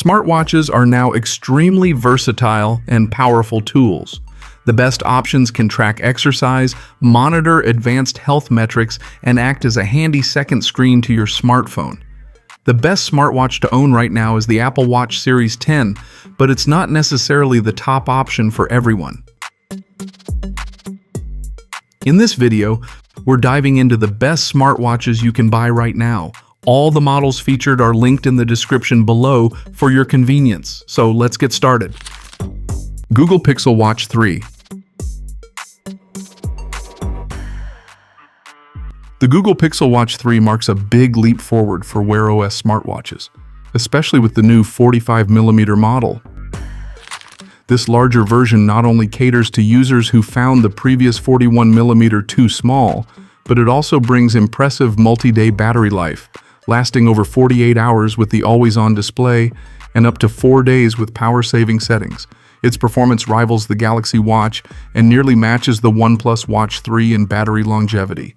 Smartwatches are now extremely versatile and powerful tools. The best options can track exercise, monitor advanced health metrics, and act as a handy second screen to your smartphone. The best smartwatch to own right now is the Apple Watch Series 10, but it's not necessarily the top option for everyone. In this video, we're diving into the best smartwatches you can buy right now. All the models featured are linked in the description below for your convenience. So let's get started. Google Pixel Watch 3. The Google Pixel Watch 3 marks a big leap forward for Wear OS smartwatches, especially with the new 45mm model. This larger version not only caters to users who found the previous 41mm too small, but it also brings impressive multi-day battery life, lasting over 48 hours with the always-on display and up to 4 days with power-saving settings. Its performance rivals the Galaxy Watch and nearly matches the OnePlus Watch 3 in battery longevity.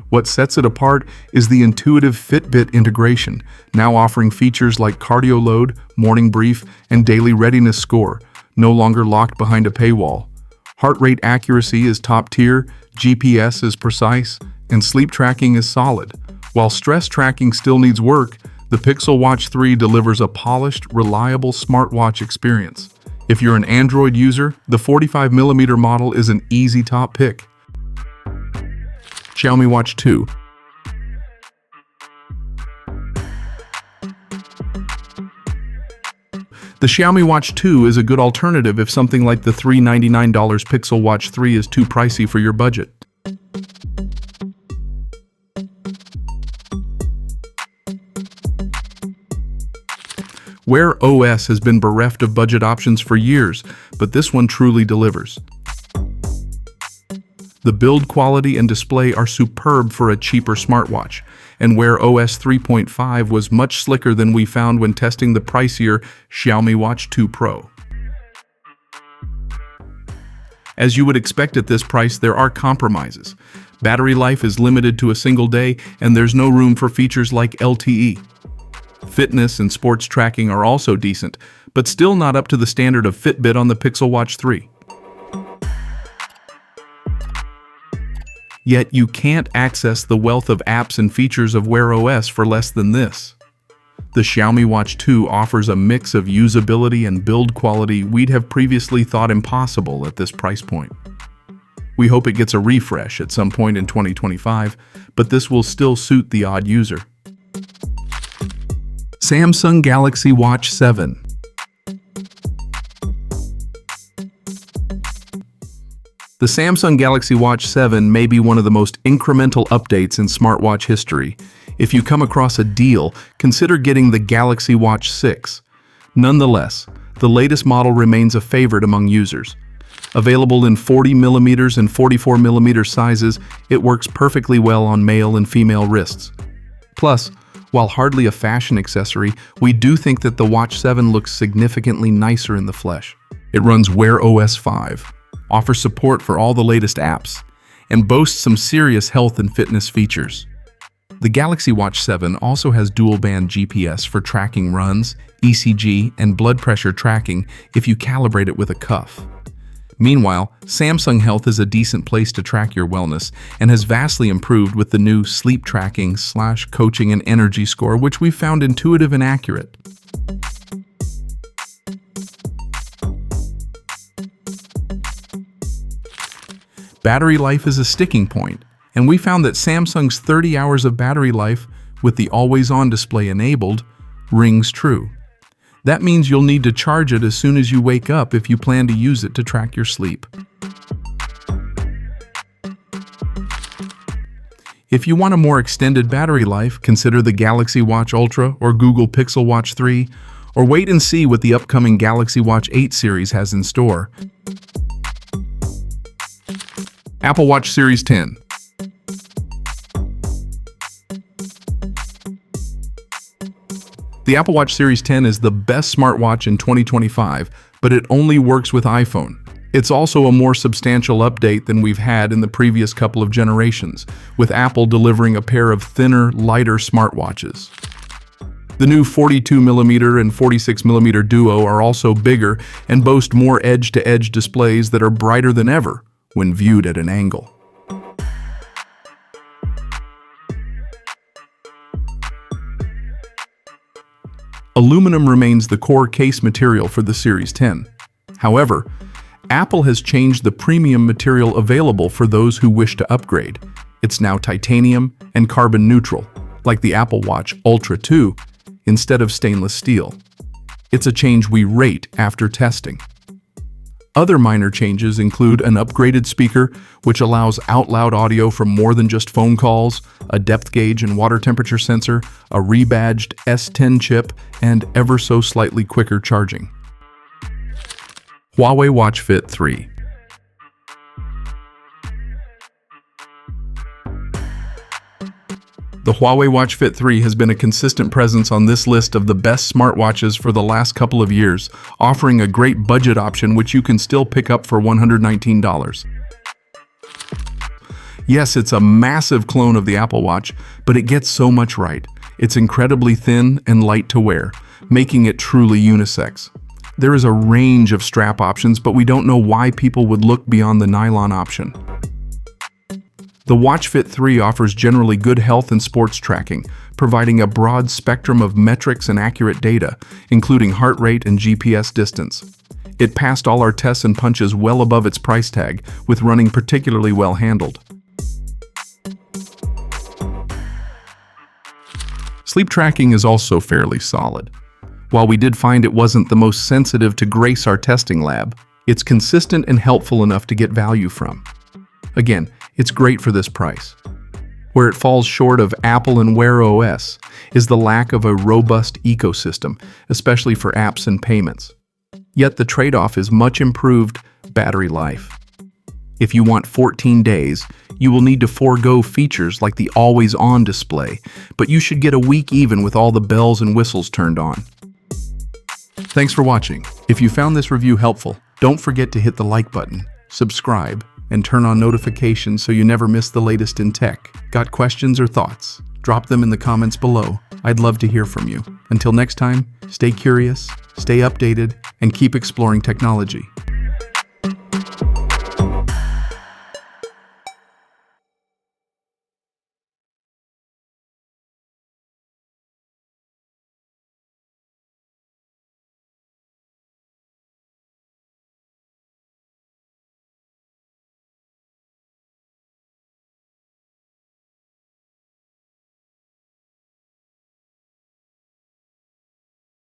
What sets it apart is the intuitive Fitbit integration, now offering features like cardio load, morning brief, and daily readiness score, no longer locked behind a paywall. Heart rate accuracy is top tier, GPS is precise, and sleep tracking is solid. While stress tracking still needs work, the Pixel Watch 3 delivers a polished, reliable smartwatch experience. If you're an Android user, the 45mm model is an easy top pick. Xiaomi Watch 2. The Xiaomi Watch 2 is a good alternative if something like the $399 Pixel Watch 3 is too pricey for your budget. Wear OS has been bereft of budget options for years, but this one truly delivers. The build quality and display are superb for a cheaper smartwatch, and Wear OS 3.5 was much slicker than we found when testing the pricier Xiaomi Watch 2 Pro. As you would expect at this price, there are compromises. Battery life is limited to a single day, and there's no room for features like LTE. Fitness and sports tracking are also decent, but still not up to the standard of Fitbit on the Pixel Watch 3. Yet you can't access the wealth of apps and features of Wear OS for less than this. The Xiaomi Watch 2 offers a mix of usability and build quality we'd have previously thought impossible at this price point. We hope it gets a refresh at some point in 2025, but this will still suit the odd user. Samsung Galaxy Watch 7. The Samsung Galaxy Watch 7 may be one of the most incremental updates in smartwatch history. If you come across a deal, consider getting the Galaxy Watch 6. Nonetheless, the latest model remains a favorite among users. Available in 40mm and 44mm sizes, it works perfectly well on male and female wrists. Plus, while hardly a fashion accessory, we do think that the Watch 7 looks significantly nicer in the flesh. It runs Wear OS 5, offers support for all the latest apps, and boasts some serious health and fitness features. The Galaxy Watch 7 also has dual-band GPS for tracking runs, ECG, and blood pressure tracking if you calibrate it with a cuff. Meanwhile, Samsung Health is a decent place to track your wellness and has vastly improved with the new sleep tracking / coaching and energy score, which we found intuitive and accurate. Battery life is a sticking point, and we found that Samsung's 30 hours of battery life with the always-on display enabled rings true. That means you'll need to charge it as soon as you wake up if you plan to use it to track your sleep. If you want a more extended battery life, consider the Galaxy Watch Ultra or Google Pixel Watch 3, or wait and see what the upcoming Galaxy Watch 8 series has in store. Apple Watch Series 10. The Apple Watch Series 10 is the best smartwatch in 2025, but it only works with iPhone. It's also a more substantial update than we've had in the previous couple of generations, with Apple delivering a pair of thinner, lighter smartwatches. The new 42mm and 46mm Duo are also bigger and boast more edge-to-edge displays that are brighter than ever when viewed at an angle. Aluminum remains the core case material for the Series 10. However, Apple has changed the premium material available for those who wish to upgrade. It's now titanium and carbon neutral, like the Apple Watch Ultra 2, instead of stainless steel. It's a change we rate after testing. Other minor changes include an upgraded speaker, which allows out-loud audio from more than just phone calls, a depth gauge and water temperature sensor, a rebadged S10 chip, and ever so slightly quicker charging. Huawei Watch FIT 3. The Huawei Watch FIT 3 has been a consistent presence on this list of the best smartwatches for the last couple of years, offering a great budget option which you can still pick up for $119. Yes, it's a massive clone of the Apple Watch, but it gets so much right. It's incredibly thin and light to wear, making it truly unisex. There is a range of strap options, but we don't know why people would look beyond the nylon option. The Watch FIT 3 offers generally good health and sports tracking, providing a broad spectrum of metrics and accurate data, including heart rate and GPS distance. It passed all our tests and punches well above its price tag, with running particularly well handled. Sleep tracking is also fairly solid. While we did find it wasn't the most sensitive to grace our testing lab, it's consistent and helpful enough to get value from. Again, it's great for this price. Where it falls short of Apple and Wear OS is the lack of a robust ecosystem, especially for apps and payments. Yet the trade-off is much improved battery life. If you want 14 days, you will need to forego features like the always-on display, but you should get a week even with all the bells and whistles turned on. Thanks for watching. If you found this review helpful, don't forget to hit the like button, subscribe, and turn on notifications so you never miss the latest in tech. Got questions or thoughts? Drop them in the comments below. I'd love to hear from you. Until next time, stay curious, stay updated, and keep exploring technology.